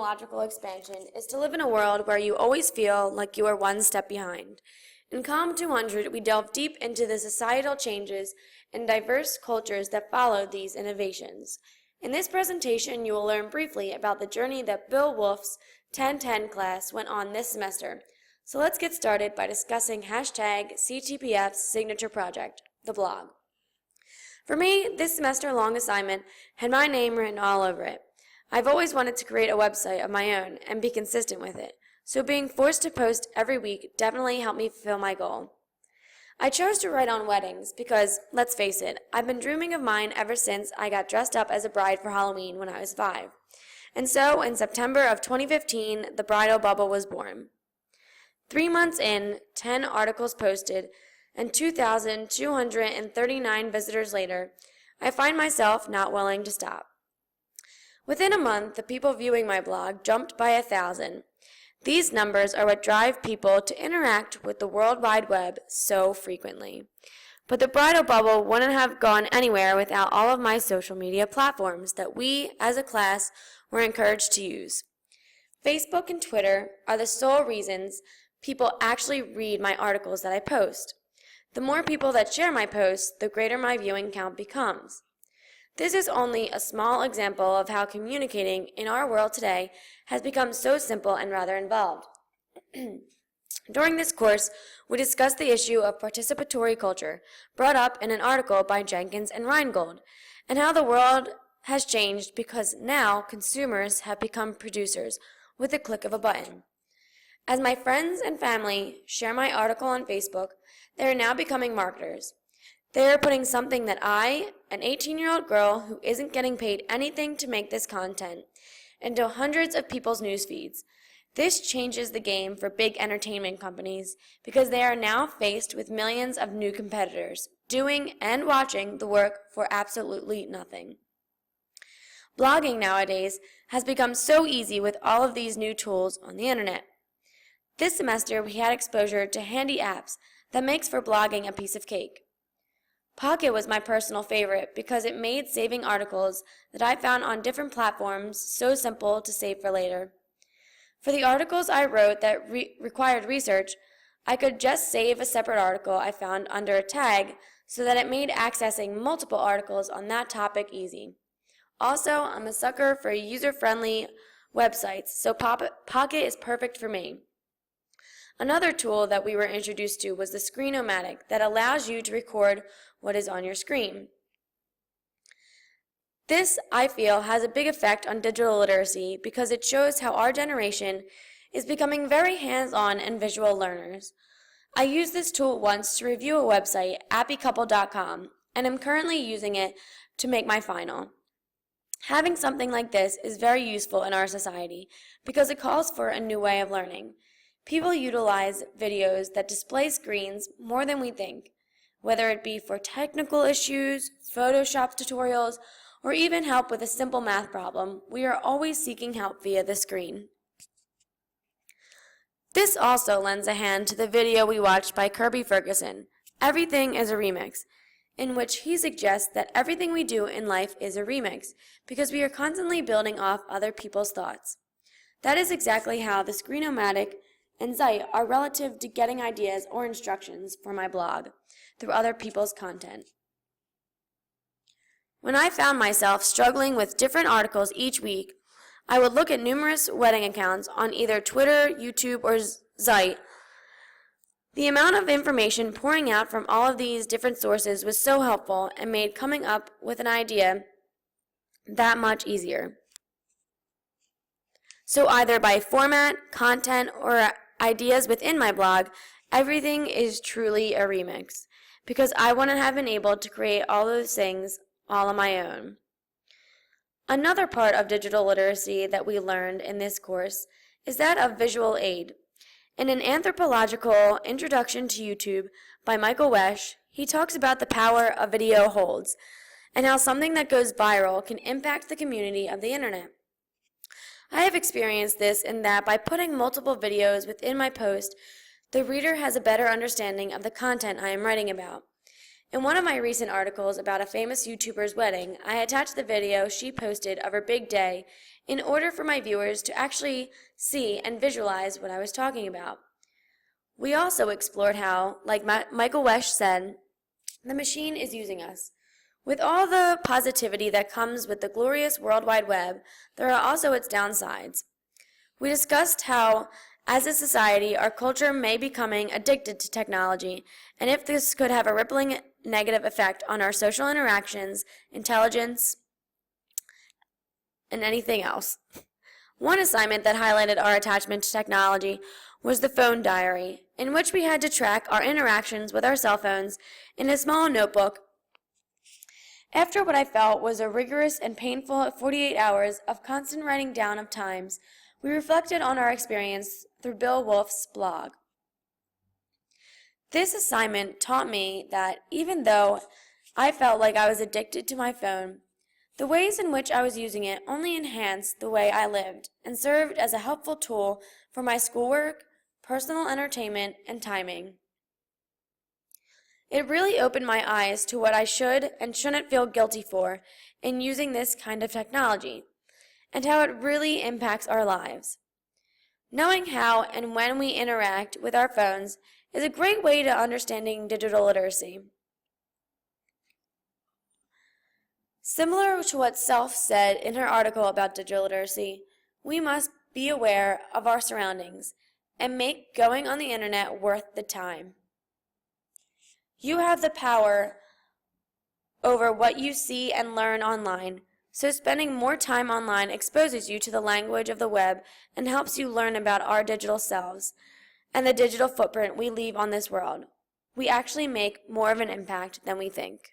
technological expansion is to live in a world where you always feel like you are one step behind. In Calm 200, we delve deep into the societal changes and diverse cultures that follow these innovations. In this presentation, you will learn briefly about the journey that Bill Wolf's 1010 class went on this semester. So let's get started by discussing hashtag CTPF's signature project, the blog. For me, this semester-long assignment had my name written all over it. I've always wanted to create a website of my own and be consistent with it, so being forced to post every week definitely helped me fulfill my goal. I chose to write on weddings because, let's face it, I've been dreaming of mine ever since I got dressed up as a bride for Halloween when I was 5. And so, in September of 2015, the bridal bubble was born. 3 months in, 10 articles posted, and 2,239 visitors later, I find myself not willing to stop. Within a month, the people viewing my blog jumped by 1,000. These numbers are what drive people to interact with the World Wide Web so frequently. But the bridal bubble wouldn't have gone anywhere without all of my social media platforms that we, as a class, were encouraged to use. Facebook and Twitter are the sole reasons people actually read my articles that I post. The more people that share my posts, the greater my viewing count becomes. This is only a small example of how communicating in our world today has become so simple and rather involved. During this course, we discussed the issue of participatory culture, brought up in an article by Jenkins and Reingold, and how the world has changed because now consumers have become producers with a click of a button. As my friends and family share my article on Facebook, they are now becoming marketers. They are putting something that I, an 18-year-old girl who isn't getting paid anything to make this content, into hundreds of people's news feeds. This changes the game for big entertainment companies because they are now faced with millions of new competitors, doing and watching the work for absolutely nothing. Blogging nowadays has become so easy with all of these new tools on the internet. This semester, we had exposure to handy apps that makes for blogging a piece of cake. Pocket was my personal favorite because it made saving articles that I found on different platforms so simple to save for later. For the articles I wrote that required research, I could just save a separate article I found under a tag so that it made accessing multiple articles on that topic easy. Also, I'm a sucker for user-friendly websites, so Pocket is perfect for me. Another tool that we were introduced to was the Screen-O-Matic that allows you to record what is on your screen. This, I feel, has a big effect on digital literacy because it shows how our generation is becoming very hands-on and visual learners. I used this tool once to review a website, appycouple.com, and am currently using it to make my final. Having something like this is very useful in our society because it calls for a new way of learning. People utilize videos that display screens more than we think, whether it be for technical issues, Photoshop tutorials, or even help with a simple math problem. We are always seeking help via the screen. This also lends a hand to the video we watched by Kirby Ferguson, Everything is a Remix, in which he suggests that everything we do in life is a remix because we are constantly building off other people's thoughts. That is exactly how the Screen-O-Matic and Zeit are relative to getting ideas or instructions for my blog through other people's content. When I found myself struggling with different articles each week, I would look at numerous wedding accounts on either Twitter, YouTube, or Zeit. The amount of information pouring out from all of these different sources was so helpful and made coming up with an idea that much easier. So either by format, content, or ideas within my blog, everything is truly a remix because I wouldn't have been able to create all those things all on my own. Another part of digital literacy that we learned in this course is that of visual aid. In an anthropological introduction to YouTube by Michael Wesch, he talks about the power a video holds and how something that goes viral can impact the community of the internet. I have experienced this in that by putting multiple videos within my post, the reader has a better understanding of the content I am writing about. In one of my recent articles about a famous YouTuber's wedding, I attached the video she posted of her big day in order for my viewers to actually see and visualize what I was talking about. We also explored how, like Michael Wesch said, the machine is using us. With all the positivity that comes with the glorious World Wide Web, there are also its downsides. We discussed how, as a society, our culture may be becoming addicted to technology, and if this could have a rippling negative effect on our social interactions, intelligence, and anything else. One assignment that highlighted our attachment to technology was the phone diary, in which we had to track our interactions with our cell phones in a small notebook. After what I felt was a rigorous and painful 48 hours of constant writing down of times, we reflected on our experience through Bill Wolf's blog. This assignment taught me that even though I felt like I was addicted to my phone, the ways in which I was using it only enhanced the way I lived and served as a helpful tool for my schoolwork, personal entertainment, and timing. It really opened my eyes to what I should and shouldn't feel guilty for in using this kind of technology, and how it really impacts our lives. Knowing how and when we interact with our phones is a great way to understanding digital literacy. Similar to what Self said in her article about digital literacy, we must be aware of our surroundings and make going on the internet worth the time. You have the power over what you see and learn online, so spending more time online exposes you to the language of the web and helps you learn about our digital selves and the digital footprint we leave on this world. We actually make more of an impact than we think.